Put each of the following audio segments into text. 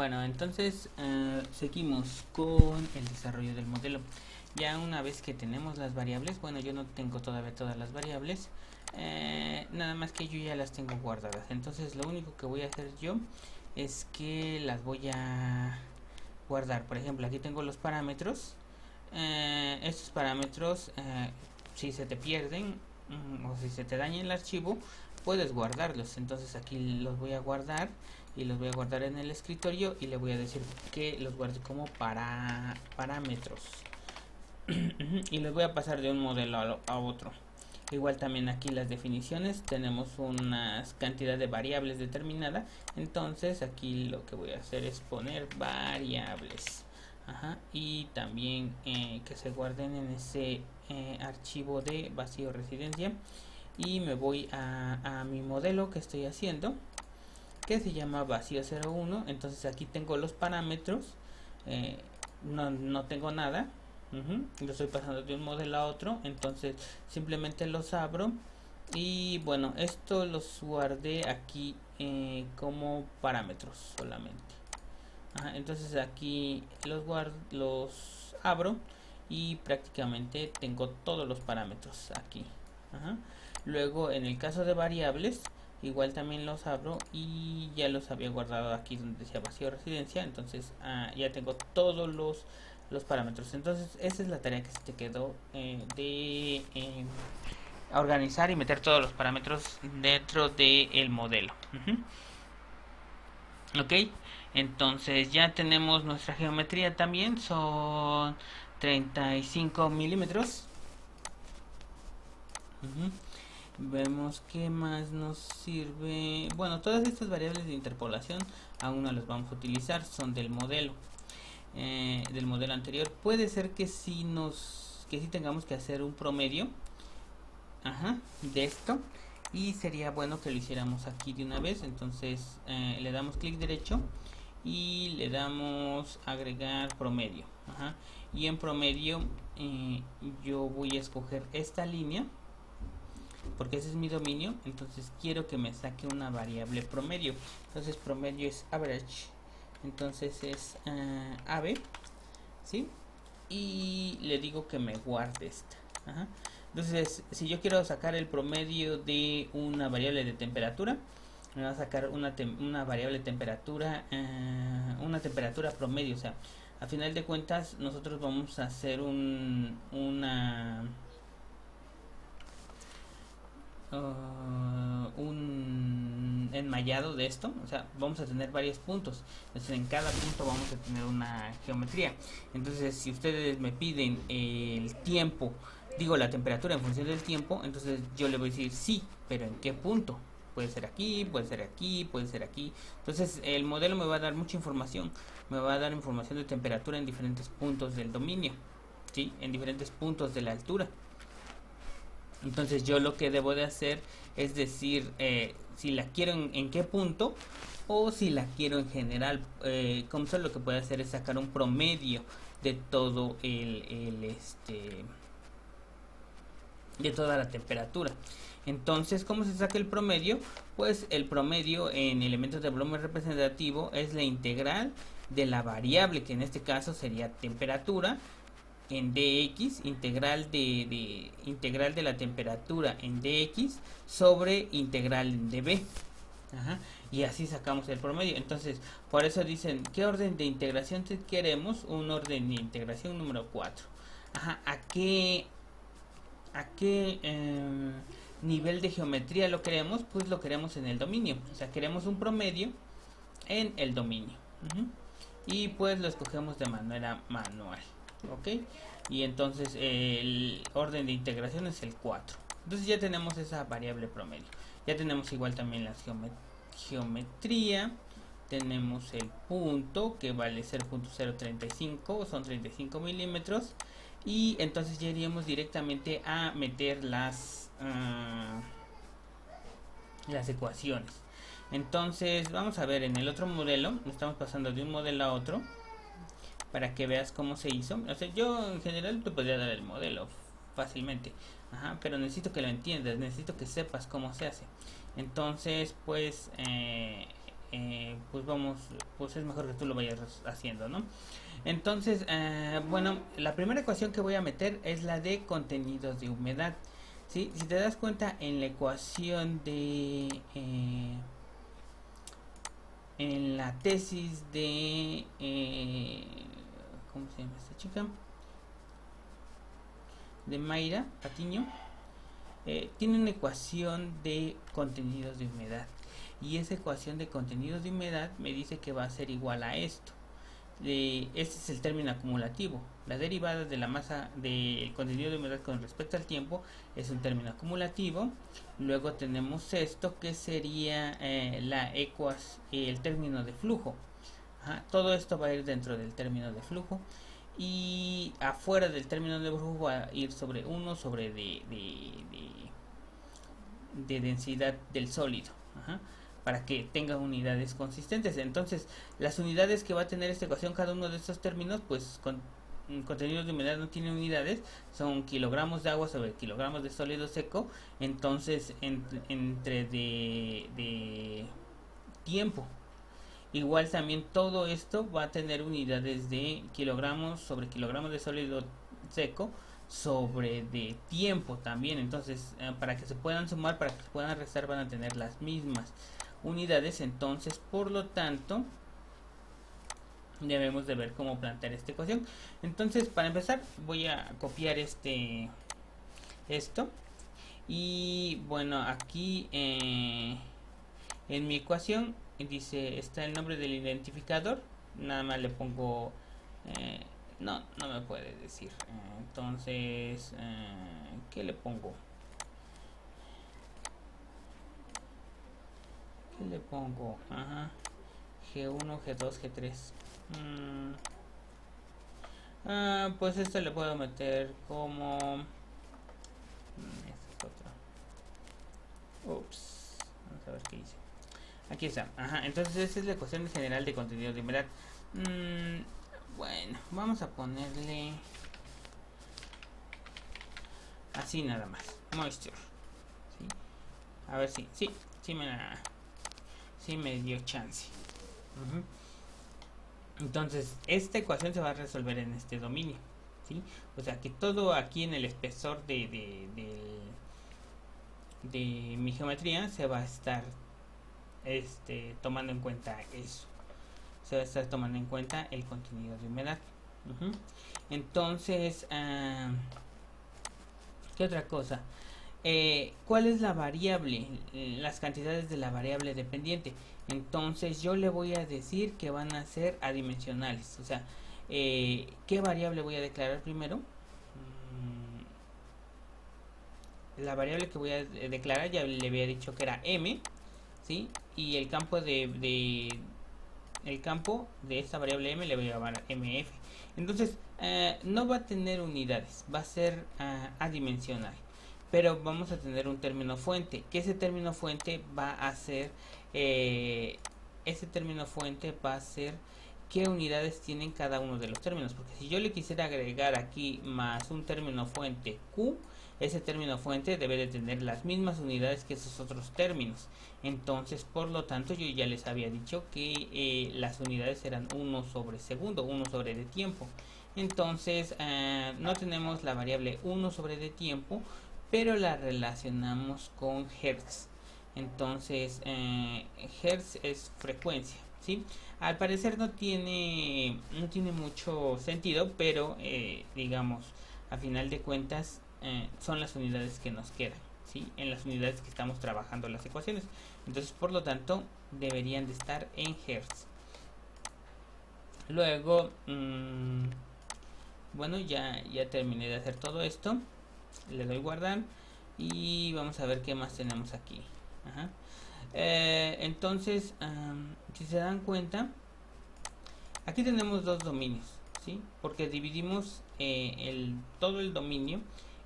Bueno, entonces seguimos con el desarrollo del modelo. Ya una vez que tenemos las variables, bueno, yo no tengo todavía todas las variables, nada más que yo ya las tengo guardadas. Entonces lo único que voy a hacer yo es que las voy a guardar. Por ejemplo, aquí tengo los parámetros. Estos parámetros, si se te pierden o si se te daña el archivo, puedes guardarlos. Entonces aquí los voy a guardar y los voy a guardar en el escritorio y le voy a decir que los guarde como parámetros. Y los voy a pasar de un modelo a otro. Igual también aquí las definiciones, tenemos una cantidad de variables determinada. Entonces aquí lo que voy a hacer es poner variables. Y también que se guarden en ese archivo de vacío residencia. Y me voy a mi modelo que estoy haciendo, que se llama vacío 01. Entonces aquí tengo los parámetros, no tengo nada. Lo estoy pasando de un modelo a otro, entonces simplemente los abro y bueno, esto los guardé aquí como parámetros solamente. Entonces aquí los abro y prácticamente tengo todos los parámetros aquí. Luego en el caso de variables, igual también los abro y ya los había guardado aquí donde decía vacío residencia. Entonces ya tengo todos los parámetros. Entonces esa es la tarea que se te quedó, de organizar y meter todos los parámetros dentro del modelo. Ok, entonces ya tenemos nuestra geometría también, son 35 milímetros. Vemos qué más nos sirve. Bueno, todas estas variables de interpolación aún no las vamos a utilizar, son del modelo anterior. Puede ser que sí tengamos que hacer un promedio de esto, y sería bueno que lo hiciéramos aquí de una vez. Entonces le damos clic derecho y le damos agregar promedio. Y en promedio yo voy a escoger esta línea porque ese es mi dominio. Entonces quiero que me saque una variable promedio. Entonces promedio es average, entonces es AB, ¿sí? Y le digo que me guarde esta. Entonces si yo quiero sacar el promedio de una variable de temperatura, me va a sacar una variable de temperatura, una temperatura promedio. O sea, a final de cuentas nosotros vamos a hacer un enmayado de esto. O sea, vamos a tener varios puntos. Entonces en cada punto vamos a tener una geometría. Entonces si ustedes me piden el tiempo, digo la temperatura en función del tiempo, entonces yo le voy a decir sí, pero ¿en qué punto? Puede ser aquí, puede ser aquí, puede ser aquí. Entonces el modelo me va a dar mucha información. Me va a dar información de temperatura en diferentes puntos del dominio, ¿sí? En diferentes puntos de la altura. Entonces yo lo que debo de hacer es decir si la quiero en qué punto, o si la quiero en general. Como solo lo que puede hacer es sacar un promedio de todo de toda la temperatura. Entonces, ¿cómo se saca el promedio? Pues el promedio en elementos de volumen representativo es la integral de la variable, que en este caso sería temperatura, en dx, integral de la temperatura en dx sobre integral de b. Y así sacamos el promedio. Entonces, por eso dicen, ¿qué orden de integración queremos? Un orden de integración número 4. ¿A qué nivel de geometría lo queremos? Pues lo queremos en el dominio. O sea, queremos un promedio en el dominio. Y pues lo escogemos de manera manual. Ok, y entonces el orden de integración es el 4. Entonces ya tenemos esa variable promedio. Ya tenemos igual también la geometría. Tenemos el punto, que vale 0.035, son 35 milímetros. Y entonces ya iríamos directamente a meter las ecuaciones. Entonces vamos a ver, en el otro modelo, estamos pasando de un modelo a otro para que veas cómo se hizo. O sea, yo en general te podría dar el modelo fácilmente, pero necesito que lo entiendas, necesito que sepas cómo se hace. Entonces, pues pues es mejor que tú lo vayas haciendo, ¿no? Entonces, bueno, la primera ecuación que voy a meter es la de contenidos de humedad. ¿Sí? Si te das cuenta en la ecuación en la tesis de ¿cómo se llama esta chica? De Mayra Patiño, tiene una ecuación de contenidos de humedad, y esa ecuación de contenidos de humedad me dice que va a ser igual a esto. Este es el término acumulativo. La derivada de la masa del contenido de humedad con respecto al tiempo es un término acumulativo. Luego tenemos esto que sería el término de flujo. Ajá, todo esto va a ir dentro del término de flujo, y afuera del término de flujo va a ir sobre 1 sobre de densidad del sólido. Ajá, para que tenga unidades consistentes. Entonces, las unidades que va a tener esta ecuación, cada uno de estos términos, pues con contenidos de humedad no tiene unidades, son kilogramos de agua sobre kilogramos de sólido seco. Entonces, entre de tiempo. Igual también todo esto va a tener unidades de kilogramos sobre kilogramos de sólido seco sobre de tiempo también. Entonces, para que se puedan sumar, para que se puedan restar, van a tener las mismas unidades. Entonces, por lo tanto, debemos de ver cómo plantear esta ecuación. Entonces, para empezar, voy a copiar esto, y bueno, aquí en mi ecuación dice, está el nombre del identificador. Nada más le pongo no me puede decir. Entonces, ¿qué le pongo? ¿Qué le pongo? Ajá. G1, G2, G3. Pues esto le puedo meter como... esta es otra. Ups. Vamos a ver qué hice. Aquí está. Ajá. Entonces esta es la ecuación general de contenido de humedad. Bueno, vamos a ponerle así nada más. Moisture. ¿Sí? A ver si... Sí me dio chance. Entonces, esta ecuación se va a resolver en este dominio, ¿sí? O sea que todo aquí en el espesor de mi geometría se va a estar tomando en cuenta eso. Se va a estar tomando en cuenta el contenido de humedad. Entonces, ¿qué otra cosa? ¿Cuál es la variable? Las cantidades de la variable dependiente. Entonces yo le voy a decir que van a ser adimensionales. O sea, ¿qué variable voy a declarar primero? La variable que voy a declarar ya le había dicho que era m, ¿sí? Y el campo de esta variable m le voy a llamar mf. Entonces no va a tener unidades, va a ser adimensional. Pero vamos a tener un término fuente, que ese término fuente va a ser qué unidades tienen cada uno de los términos. Porque si yo le quisiera agregar aquí más un término fuente q, ese término fuente debe de tener las mismas unidades que esos otros términos. Entonces, por lo tanto, yo ya les había dicho que las unidades eran 1 sobre segundo, 1 sobre de tiempo. Entonces, no tenemos la variable 1 sobre de tiempo, pero la relacionamos con hertz. Entonces, hertz es frecuencia, ¿sí? Al parecer no tiene mucho sentido, pero digamos, a final de cuentas, son las unidades que nos quedan, ¿sí? En las unidades que estamos trabajando las ecuaciones. Entonces, por lo tanto, deberían de estar en hertz. Luego, bueno, ya terminé de hacer todo esto. Le doy guardar y vamos a ver qué más tenemos aquí. Ajá. Entonces, si se dan cuenta, aquí tenemos dos dominios, ¿sí? Porque dividimos todo el dominio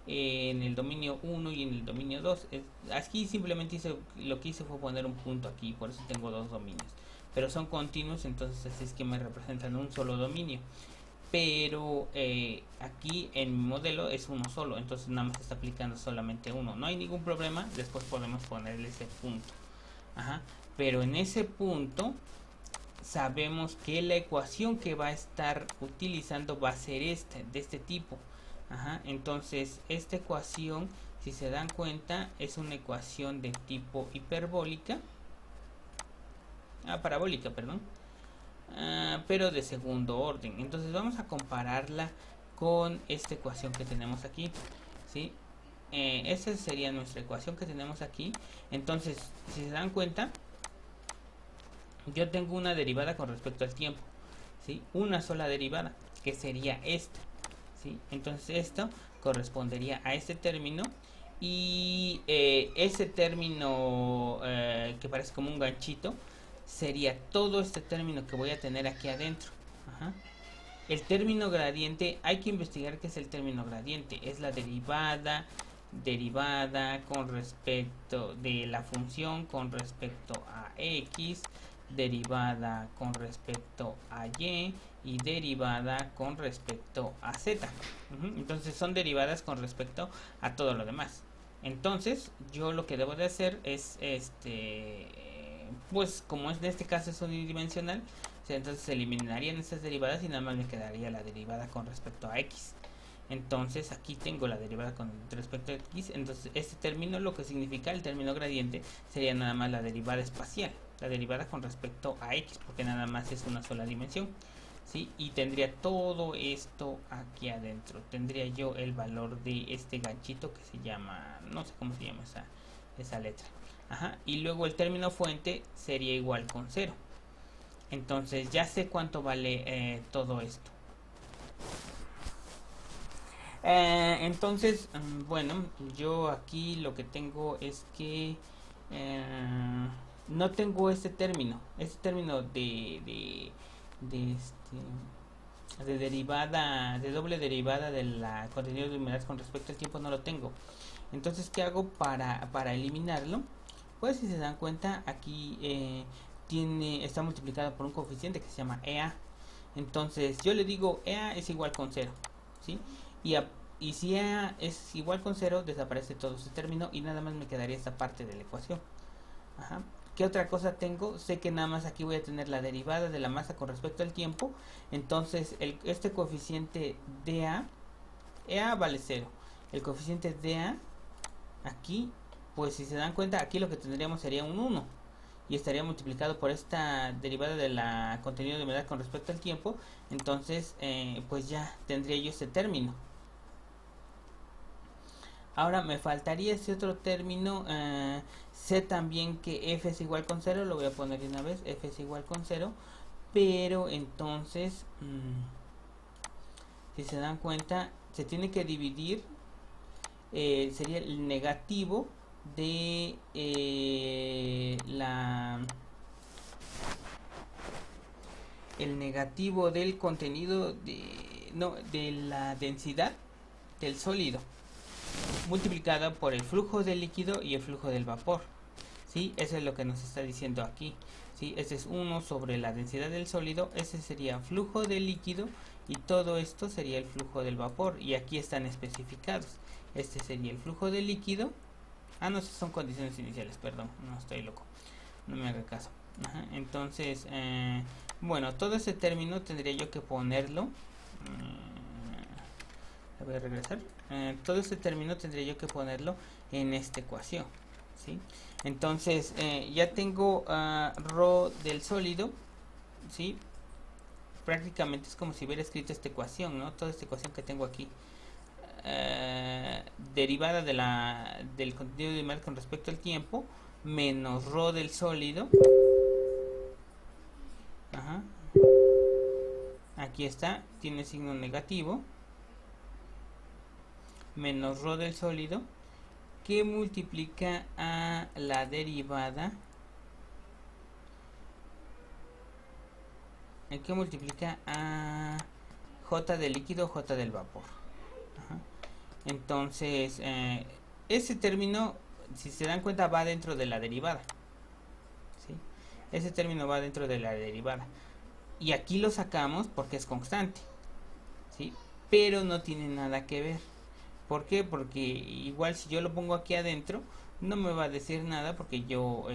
en el dominio 1 y en el dominio 2. Aquí simplemente lo que hice fue poner un punto aquí, por eso tengo dos dominios. Pero son continuos, entonces así es que me representan un solo dominio. Pero aquí en mi modelo es uno solo, entonces nada más está aplicando solamente uno. No hay ningún problema, después podemos ponerle ese punto. Ajá. pero en ese punto sabemos que la ecuación que va a estar utilizando va a ser de este tipo. Entonces esta ecuación, si se dan cuenta, es una ecuación de tipo hiperbólica, parabólica, perdón, pero de segundo orden. Entonces vamos a compararla con esta ecuación que tenemos aquí, ¿sí? Esa sería nuestra ecuación que tenemos aquí. Entonces, si se dan cuenta, yo tengo una derivada con respecto al tiempo, ¿sí? Una sola derivada, que sería esta, ¿sí? Entonces esto correspondería a este término, y ese término que parece como un ganchito sería todo este término que voy a tener aquí adentro. El término gradiente, hay que investigar qué es el término gradiente. Es la derivada con respecto de la función con respecto a x, derivada con respecto a y derivada con respecto a z. Entonces son derivadas con respecto a todo lo demás. Entonces yo lo que debo de hacer es pues como en este caso es unidimensional, entonces se eliminarían estas derivadas y nada más me quedaría la derivada con respecto a x. Entonces aquí tengo la derivada con respecto a x. Entonces este término, lo que significa el término gradiente, sería nada más la derivada espacial, la derivada con respecto a x, porque nada más es una sola dimensión, ¿sí? Y tendría todo esto aquí adentro. Tendría yo el valor de este ganchito que se llama, no sé cómo se llama esa letra. Y luego el término fuente sería igual con 0. Entonces ya sé cuánto vale todo esto. Entonces, bueno, yo aquí lo que tengo es que no tengo este término de derivada, de doble derivada de la contenido de humedad con respecto al tiempo, no lo tengo. Entonces, ¿qué hago para eliminarlo? Pues si se dan cuenta, aquí está multiplicado por un coeficiente que se llama EA. Entonces yo le digo EA es igual con 0, ¿sí? Y si EA es igual con 0, desaparece todo este término y nada más me quedaría esta parte de la ecuación. ¿Qué otra cosa tengo? Sé que nada más aquí voy a tener la derivada de la masa con respecto al tiempo. Entonces este coeficiente DA, EA vale 0. El coeficiente DA aquí, pues si se dan cuenta, aquí lo que tendríamos sería un 1 y estaría multiplicado por esta derivada de la contenido de humedad con respecto al tiempo. Entonces pues ya tendría yo este término. Ahora me faltaría este otro término. Sé también que f es igual con 0, lo voy a poner de una vez, f es igual con 0, pero entonces si se dan cuenta, se tiene que dividir, sería el negativo de el negativo del contenido de la densidad del sólido multiplicada por el flujo del líquido y el flujo del vapor, ¿sí? Eso es lo que nos está diciendo aquí, ¿sí? Este es 1 sobre la densidad del sólido, ese sería flujo del líquido y todo esto sería el flujo del vapor, y aquí están especificados. Este sería el flujo del líquido. No, son condiciones iniciales, perdón, no estoy loco, no me haga caso. Entonces, bueno, todo ese término tendría yo que ponerlo. Voy a regresar. Todo este término tendría yo que ponerlo en esta ecuación, ¿sí? Entonces ya tengo ρ del sólido, ¿sí? Prácticamente es como si hubiera escrito esta ecuación, ¿no? Toda esta ecuación que tengo aquí, derivada del contenido de humedad con respecto al tiempo, menos ρ del sólido. Aquí está, tiene signo negativo, menos ρ del sólido, que multiplica a la derivada, que multiplica a J del líquido, J del vapor. Entonces ese término, si se dan cuenta, va dentro de la derivada, ¿sí? Ese término va dentro de la derivada y aquí lo sacamos porque es constante, ¿sí? Pero no tiene nada que ver. ¿Por qué? Porque igual si yo lo pongo aquí adentro no me va a decir nada, porque yo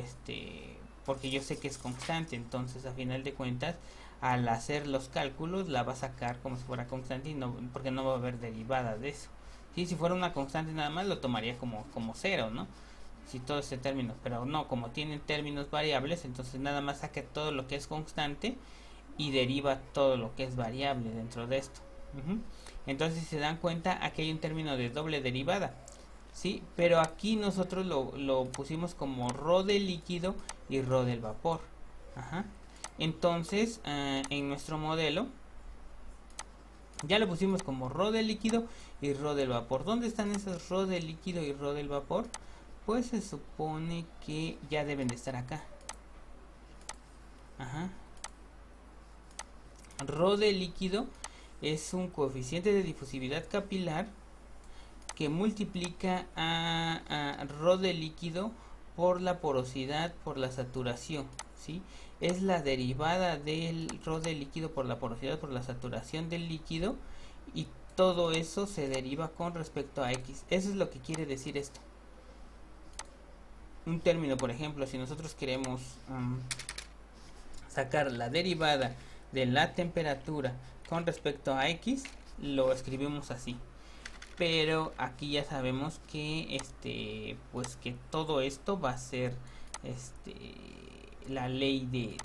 porque yo sé que es constante. Entonces a final de cuentas, al hacer los cálculos la va a sacar como si fuera constante, y no, porque no va a haber derivada de eso. ¿Sí? Si fuera una constante nada más lo tomaría como cero, ¿no? Si todo este término, pero no, como tienen términos variables, entonces nada más saca todo lo que es constante y deriva todo lo que es variable dentro de esto. Entonces, si se dan cuenta, aquí hay un término de doble derivada, ¿sí? Pero aquí nosotros lo pusimos como ρ del líquido y ρ del vapor. Entonces, en nuestro modelo ya lo pusimos como ρ del líquido y ρ del vapor. ¿Dónde están esos ρ del líquido y ρ del vapor? Pues se supone que ya deben de estar acá. Ρ del líquido es un coeficiente de difusividad capilar que multiplica a ρ del líquido por la porosidad por la saturación, ¿sí? Es la derivada del ρ del líquido por la porosidad por la saturación del líquido, y todo eso se deriva con respecto a X. Eso es lo que quiere decir esto. Un término, por ejemplo, si nosotros queremos sacar la derivada de la temperatura con respecto a X, lo escribimos así. Pero aquí ya sabemos que pues que todo esto va a ser la ley de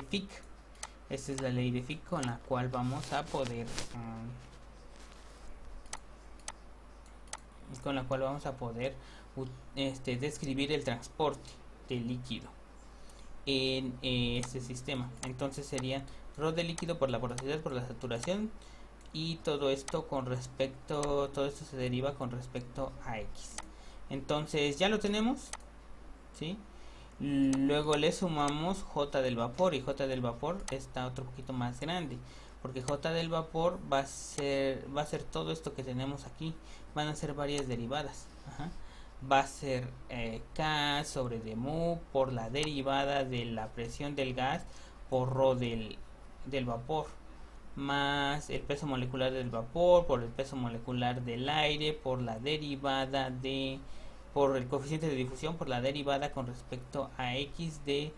Fick. Esta es la ley de Fick con la cual vamos a poder describir el transporte del líquido en este sistema. Entonces sería ρ del líquido por la porosidad por la saturación, y todo esto se deriva con respecto a X. Entonces ya lo tenemos, ¿sí? Luego le sumamos J del vapor, y J del vapor está otro poquito más grande, porque J del vapor va a ser todo esto que tenemos aquí. Van a ser varias derivadas. Va a ser K sobre d mu por la derivada de la presión del gas por ρ del vapor, más el peso molecular del vapor por el peso molecular del aire, por la derivada por el coeficiente de difusión, por la derivada con respecto a X de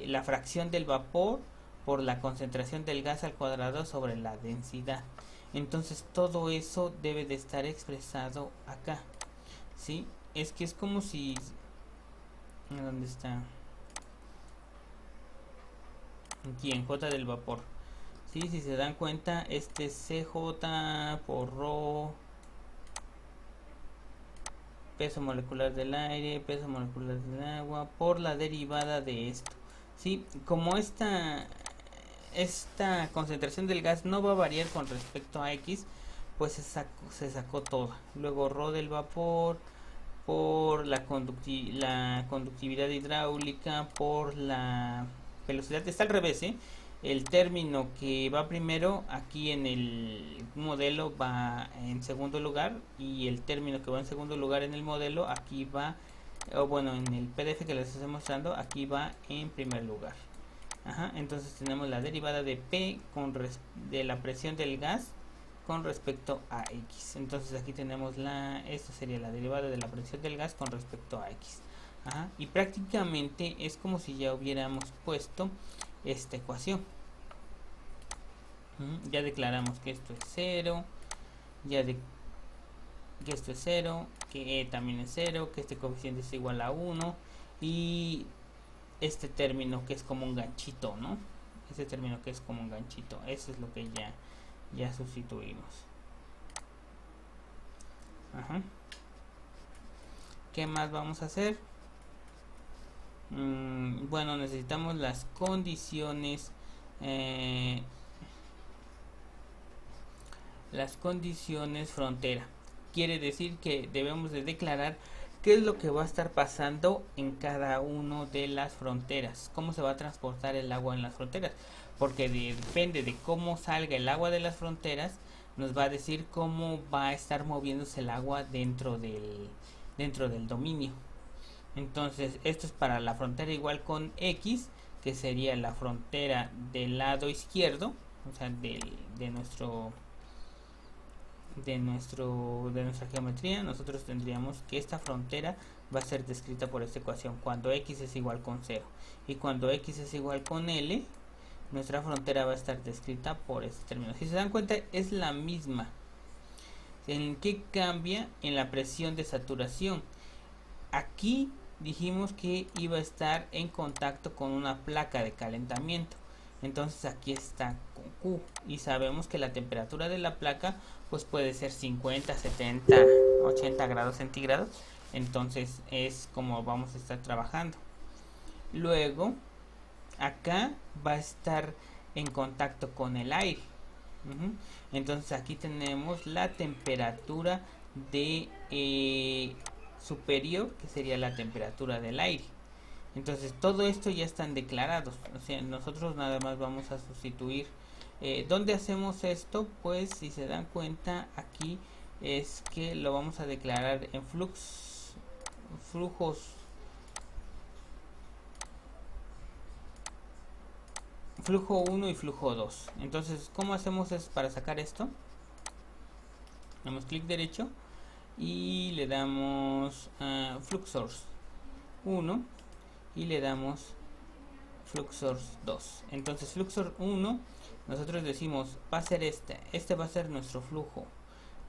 la fracción del vapor por la concentración del gas al cuadrado sobre la densidad. Entonces todo eso debe de estar expresado acá, ¿sí? Es que es como si... ¿Dónde está? Aquí en J del vapor. ¿Sí? Si se dan cuenta, este CJ por ρ, peso molecular del aire, peso molecular del agua, por la derivada de esto. ¿Sí? Como esta concentración del gas no va a variar con respecto a X, pues se sacó toda. Luego ρ del vapor por la conductividad hidráulica, por la velocidad. Está al revés, ¿eh? El término que va primero aquí en el modelo va en segundo lugar, y el término que va en segundo lugar en el modelo aquí va, o bueno, en el PDF que les estoy mostrando, aquí va en primer lugar. Entonces tenemos la derivada de P de la presión del gas con respecto a X. Entonces aquí tenemos esto sería la derivada de la presión del gas con respecto a X. Y prácticamente es como si ya hubiéramos puesto esta ecuación. Ya declaramos que esto es 0, que esto es 0, que E también es 0, que este coeficiente es igual a 1, y este término que es como un ganchito, ¿no? Este término que es como un ganchito, eso es lo que ya sustituimos. ¿Qué más vamos a hacer? Bueno, necesitamos las condiciones frontera. Quiere decir que debemos de declarar qué es lo que va a estar pasando en cada una de las fronteras, cómo se va a transportar el agua en las fronteras, porque depende de cómo salga el agua de las fronteras, nos va a decir cómo va a estar moviéndose el agua dentro del dominio. Entonces esto es para la frontera igual con X, que sería la frontera del lado izquierdo, o sea, de de nuestra geometría, nosotros tendríamos que esta frontera va a ser descrita por esta ecuación cuando x es igual con 0, y cuando x es igual con L, nuestra frontera va a estar descrita por este término. Si se dan cuenta, es la misma. ¿En qué cambia? En la presión de saturación. Aquí dijimos que iba a estar en contacto con una placa de calentamiento, entonces aquí está con Q, y sabemos que la temperatura de la placa pues puede ser 50, 70, 80 grados centígrados, entonces es como vamos a estar trabajando. Luego acá va a estar en contacto con el aire. Entonces aquí tenemos la temperatura de superior, que sería la temperatura del aire. Entonces todo esto ya están declarados, o sea, nosotros nada más vamos a sustituir. ¿Dónde hacemos esto? Pues si se dan cuenta, aquí es que lo vamos a declarar en flujos, flujo 1 y flujo 2. Entonces, ¿cómo hacemos es para sacar esto? Damos clic derecho y le damos flux source 1 y le damos flux source 2. Entonces flux source 1, nosotros decimos va a ser este va a ser nuestro flujo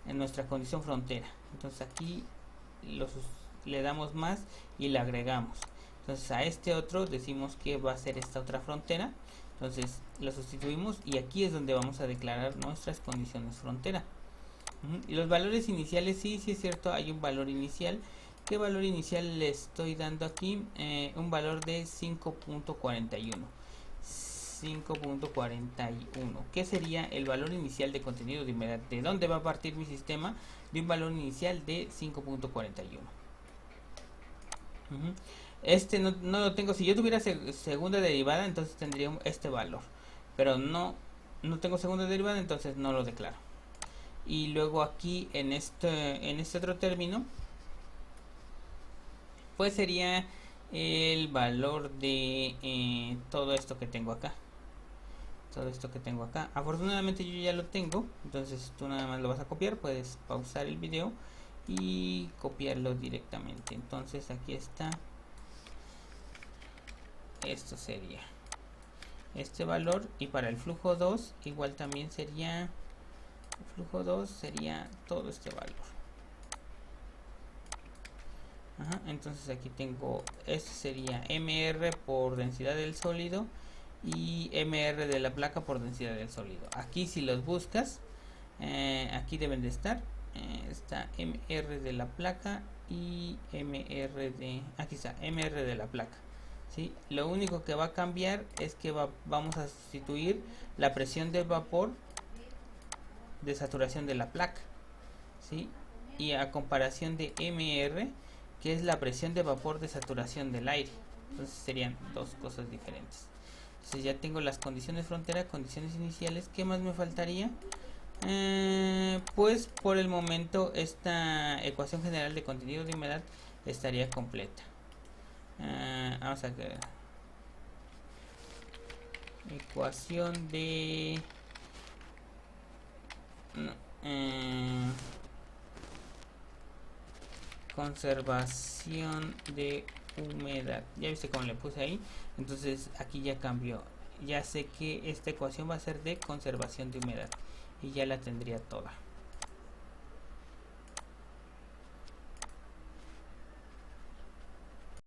en nuestra condición frontera. Entonces aquí le damos más y le agregamos. Entonces a este otro decimos que va a ser esta otra frontera. Entonces lo sustituimos y aquí es donde vamos a declarar nuestras condiciones frontera. Y los valores iniciales, sí es cierto, hay un valor inicial. ¿Qué valor inicial le estoy dando aquí? Un valor de 5.41. 5.41. ¿Qué sería el valor inicial de contenido de humedad? ¿De dónde va a partir mi sistema? De un valor inicial de 5.41. Este no lo tengo. Si yo tuviera segunda derivada, entonces tendría este valor. Pero no tengo segunda derivada, entonces no lo declaro. Y luego aquí en este otro término, pues sería el valor de todo esto que tengo acá. Afortunadamente yo ya lo tengo, entonces tú nada más lo vas a copiar. Puedes pausar el video y copiarlo directamente. Entonces aquí está. Esto sería este valor, y para el flujo 2 igual también sería, el flujo 2 sería todo este valor. Entonces aquí tengo, este sería MR por densidad del sólido y MR de la placa por densidad del sólido. Aquí si los buscas, aquí deben de estar, está MR de la placa y aquí está MR de la placa. ¿Sí? Lo único que va a cambiar es que vamos a sustituir la presión del vapor de saturación de la placa, ¿sí? Y a comparación de MR, que es la presión de vapor de saturación del aire. Entonces serían dos cosas diferentes. Entonces ya tengo las condiciones frontera, condiciones iniciales. ¿Qué más me faltaría? Pues por el momento esta ecuación general de contenido de humedad estaría completa. Vamos a ver. Ecuación de conservación de humedad. Ya viste cómo le puse ahí. Entonces aquí ya cambió. Ya sé que esta ecuación va a ser de conservación de humedad y ya la tendría toda.